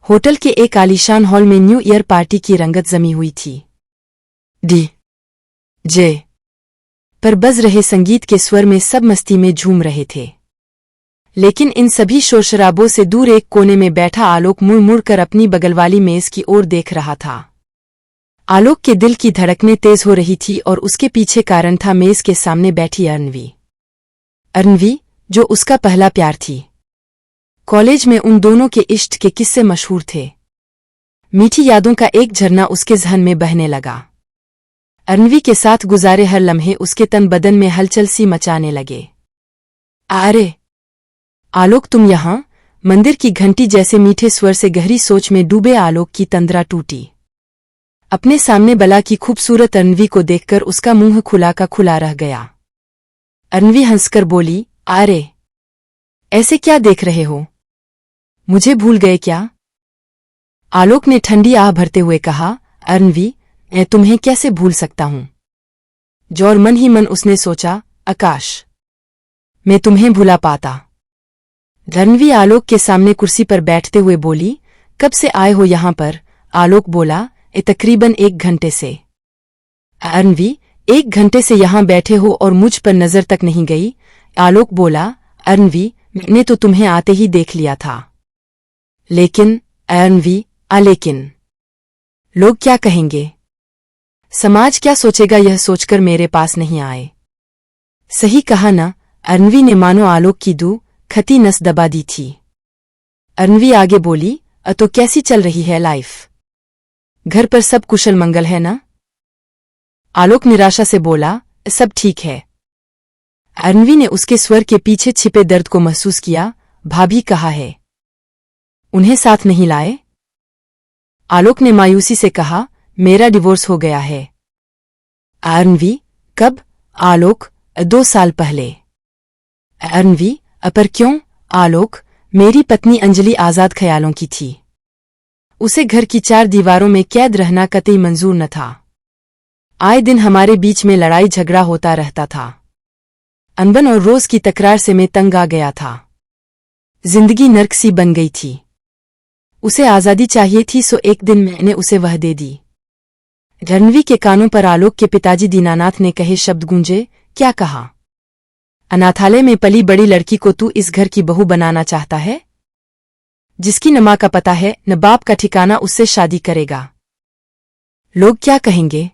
Hotel के एक आलीशान हॉल में न्यू ईयर पार्टी की रंगत जमी हुई थी। जे पर बज रहे संगीत के स्वर में सब मस्ती में झूम रहे थे। लेकिन इन सभी शोरशराबों से दूर एक कोने में बैठा आलोक मुड़ मुड़ कर अपनी बगल वाली मेज की ओर देख रहा था। आलोक के दिल की धड़कनें तेज हो रही थी और उसके पीछे कारण था मेज के सामने बैठी अरनवी, जो उसका पहला प्यार थी। कॉलेज में उन दोनों के इश्क के किस्से मशहूर थे। मीठी यादों का एक झरना उसके ज़हन में बहने लगा। अरनवी के साथ गुजारे हर लम्हे उसके तन बदन में हलचल सी मचाने लगे। अरे आलोक, तुम यहां? मंदिर की घंटी जैसे मीठे स्वर से गहरी सोच में डूबे आलोक की तंद्रा टूटी। अपने सामने बला की खूबसूरत अरनवी को देखकर उसका मुंह खुला का खुला रह गया। अरनवी हंसकर बोली, अरे ऐसे क्या देख रहे हो? मुझे भूल गए क्या? आलोक ने ठंडी आह भरते हुए कहा, अरनवी, मैं तुम्हें कैसे भूल सकता हूं? जौर मन ही मन उसने सोचा, आकाश, मैं तुम्हें भुला पाता। अरनवी आलोक के सामने कुर्सी पर बैठते हुए बोली, कब से आए हो यहां पर? आलोक बोला, तकरीबन 1 घंटे से। अरनवी, 1 घंटे से यहां बैठे हो और मुझ पर नजर तक नहीं गई? आलोक बोला, अरनवी, मैंने तो तुम्हें आते ही देख लिया था। लेकिन अरनवी, लेकिन लोग क्या कहेंगे? समाज क्या सोचेगा? यह सोचकर मेरे पास नहीं आए। सही कहा ना? अरनवी ने मानो आलोक की खती नस दबा दी थी। अरनवी आगे बोली, तो कैसी चल रही है लाइफ? घर पर सब कुशल मंगल है ना? आलोक निराशा से बोला, सब ठीक है। अरनवी ने उसके स्वर के पीछे छिपे दर्द को महसूस किया। भाभी कहाँ है? उन्हें साथ नहीं लाए? आलोक ने मायूसी से कहा, मेरा डिवोर्स हो गया है। अरनवी, कब? आलोक, 2 साल पहले। अरनवी, पर क्यों? आलोक, मेरी पत्नी अंजलि आजाद ख्यालों की थी। उसे घर की 4 दीवारों में कैद रहना कतई मंजूर न था। आए दिन हमारे बीच में लड़ाई झगड़ा होता रहता था। अनबन और रोज की तकरार से मैं तंग आ गया था। जिंदगी नर्क सी बन गई थी। उसे आजादी चाहिए थी, सो एक दिन मैंने उसे वह दे दी। अरनवी के कानों पर आलोक के पिताजी दीनानाथ ने कहे शब्द गूंजे, क्या कहा? अनाथालय में पली बड़ी लड़की को तू इस घर की बहू बनाना चाहता है? जिसकी न मां का पता है न बाप का ठिकाना, उससे शादी करेगा? लोग क्या कहेंगे?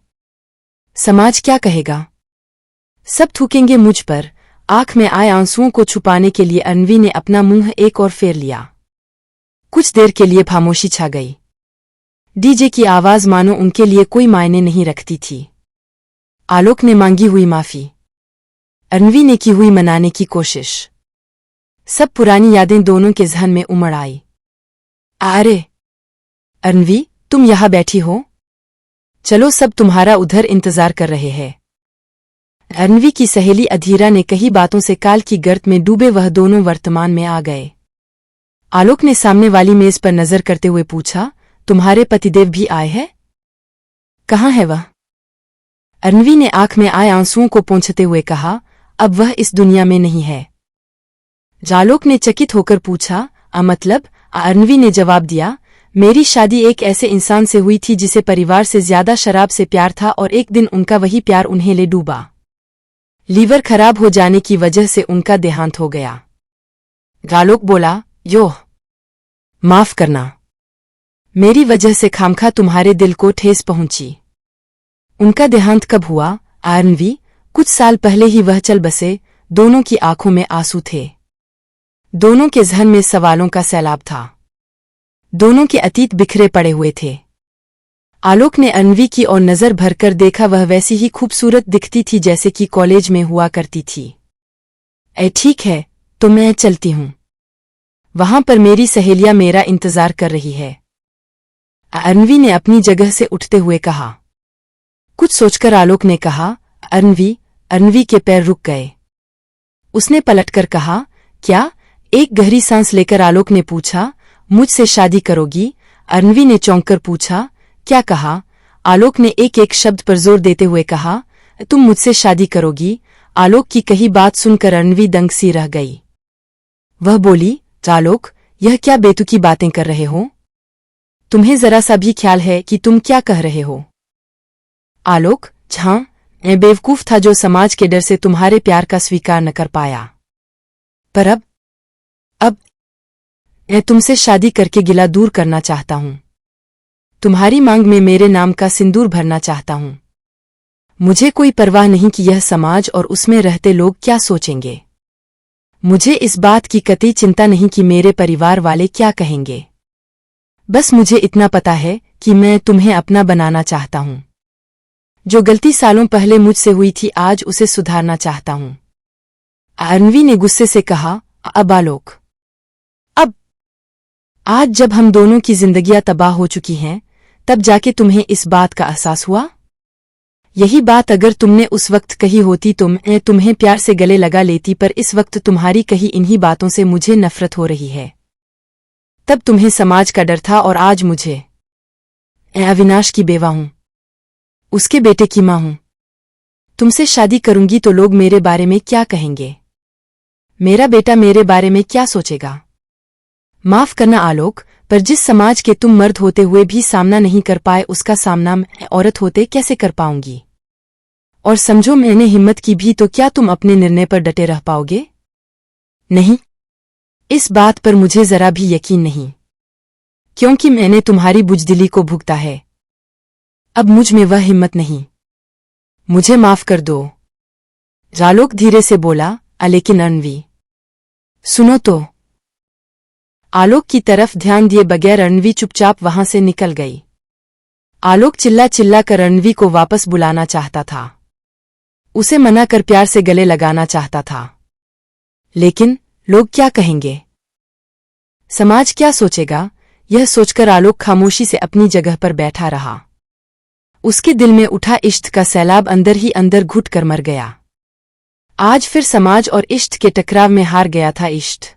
समाज क्या कहेगा? सब थूकेंगे मुझ पर। आंख में आए आंसुओं को छुपाने के लिए अरनवी ने अपना मुंह एक और फेर लिया। कुछ देर के लिए खामोशी छा गई। डीजे की आवाज मानो उनके लिए कोई मायने नहीं रखती थी। आलोक ने मांगी हुई माफी। अरनवी ने की हुई मनाने की कोशिश। सब पुरानी यादें दोनों के ज़हन में उमड़ आई। अरे अरनवी, तुम यहां बैठी हो? चलो, सब तुम्हारा उधर इंतजार कर रहे हैं। अरनवी की सहेली अधीरा ने कही बातों से काल की गर्त में डूबे वह दोनों वर्तमान में आ गए। आलोक ने सामने वाली मेज पर नजर करते हुए पूछा, तुम्हारे पतिदेव भी आए हैं? कहाँ है वह? अरनवी ने आंख में आए आंसुओं को पोंछते हुए कहा, अब वह इस दुनिया में नहीं है। आलोक ने चकित होकर पूछा, मतलब? अरनवी ने जवाब दिया, मेरी शादी एक ऐसे इंसान से हुई थी जिसे परिवार से ज्यादा शराब से प्यार था और एक दिन उनका वही प्यार उन्हें ले डूबा। लीवर खराब हो जाने की वजह से उनका देहांत हो गया। आलोक बोला, योह, माफ करना, मेरी वजह से खामखा तुम्हारे दिल को ठेस पहुंची। उनका देहांत कब हुआ? अरनवी, कुछ साल पहले ही वह चल बसे। दोनों की आंखों में आंसू थे। दोनों के ज़हन में सवालों का सैलाब था। दोनों के अतीत बिखरे पड़े हुए थे। आलोक ने अरनवी की ओर नजर भरकर देखा। वह वैसी ही खूबसूरत दिखती थी जैसे कि कॉलेज में हुआ करती थी। ठीक है, तो मैं चलती हूं। वहां पर मेरी सहेलियां मेरा इंतजार कर रही है। अरनवी ने अपनी जगह से उठते हुए कहा। कुछ सोचकर आलोक ने कहा, अरनवी के पैर रुक गए। उसने पलटकर कहा, क्या? एक गहरी सांस लेकर आलोक ने पूछा, मुझसे शादी करोगी? अरनवी ने चौंक कर पूछा, क्या कहा? आलोक ने एक एक शब्द पर जोर देते हुए कहा, तुम मुझसे शादी करोगी? आलोक की कही बात सुनकर अरनवी दंग सी रह गई। वह बोली, आलोक, यह क्या बेतुकी बातें कर रहे हो? तुम्हें जरा सा भी ख्याल है कि तुम क्या कह रहे हो? आलोक, हाँ, मैं बेवकूफ था जो समाज के डर से तुम्हारे प्यार का स्वीकार न कर पाया। पर अब मैं तुमसे शादी करके गिला दूर करना चाहता हूं। तुम्हारी मांग में मेरे नाम का सिंदूर भरना चाहता हूं। मुझे कोई परवाह नहीं कि यह समाज और उसमें रहते लोग क्या सोचेंगे। मुझे इस बात की कतई चिंता नहीं कि मेरे परिवार वाले क्या कहेंगे। बस मुझे इतना पता है कि मैं तुम्हें अपना बनाना चाहता हूं। जो गलती सालों पहले मुझसे हुई थी आज उसे सुधारना चाहता हूं। अरनवी ने गुस्से से कहा, अब आलोक, अब आज जब हम दोनों की जिंदगियां तबाह हो चुकी हैं, तब जाके तुम्हें इस बात का एहसास हुआ? यही बात अगर तुमने उस वक्त कही होती तो मैं तुम्हें प्यार से गले लगा लेती, पर इस वक्त तुम्हारी कही इन्हीं बातों से मुझे नफरत हो रही है। तब तुम्हें समाज का डर था और आज मुझे। मैं अविनाश की बेवा हूं, उसके बेटे की मां हूं। तुमसे शादी करूंगी तो लोग मेरे बारे में क्या कहेंगे? मेरा बेटा मेरे बारे में क्या सोचेगा? माफ करना आलोक, पर जिस समाज के तुम मर्द होते हुए भी सामना नहीं कर पाए उसका सामना मैं औरत होते कैसे कर पाऊंगी? और समझो मैंने हिम्मत की भी तो क्या तुम अपने निर्णय पर डटे रह पाओगे? नहीं, इस बात पर मुझे जरा भी यकीन नहीं, क्योंकि मैंने तुम्हारी बुजदिली को भुगता है। अब मुझ में वह हिम्मत नहीं। मुझे माफ कर दो। आलोक धीरे से बोला, लेकिन अरनवी, सुनो तो। आलोक की तरफ ध्यान दिए बगैर अरनवी चुपचाप वहां से निकल गई। आलोक चिल्ला चिल्ला कर अरनवी को वापस बुलाना चाहता था, उसे मना कर प्यार से गले लगाना चाहता था, लेकिन लोग क्या कहेंगे, समाज क्या सोचेगा, यह सोचकर आलोक खामोशी से अपनी जगह पर बैठा रहा। उसके दिल में उठा इश्क का सैलाब अंदर ही अंदर घुट कर मर गया। आज फिर समाज और इश्क के टकराव में हार गया था इश्क।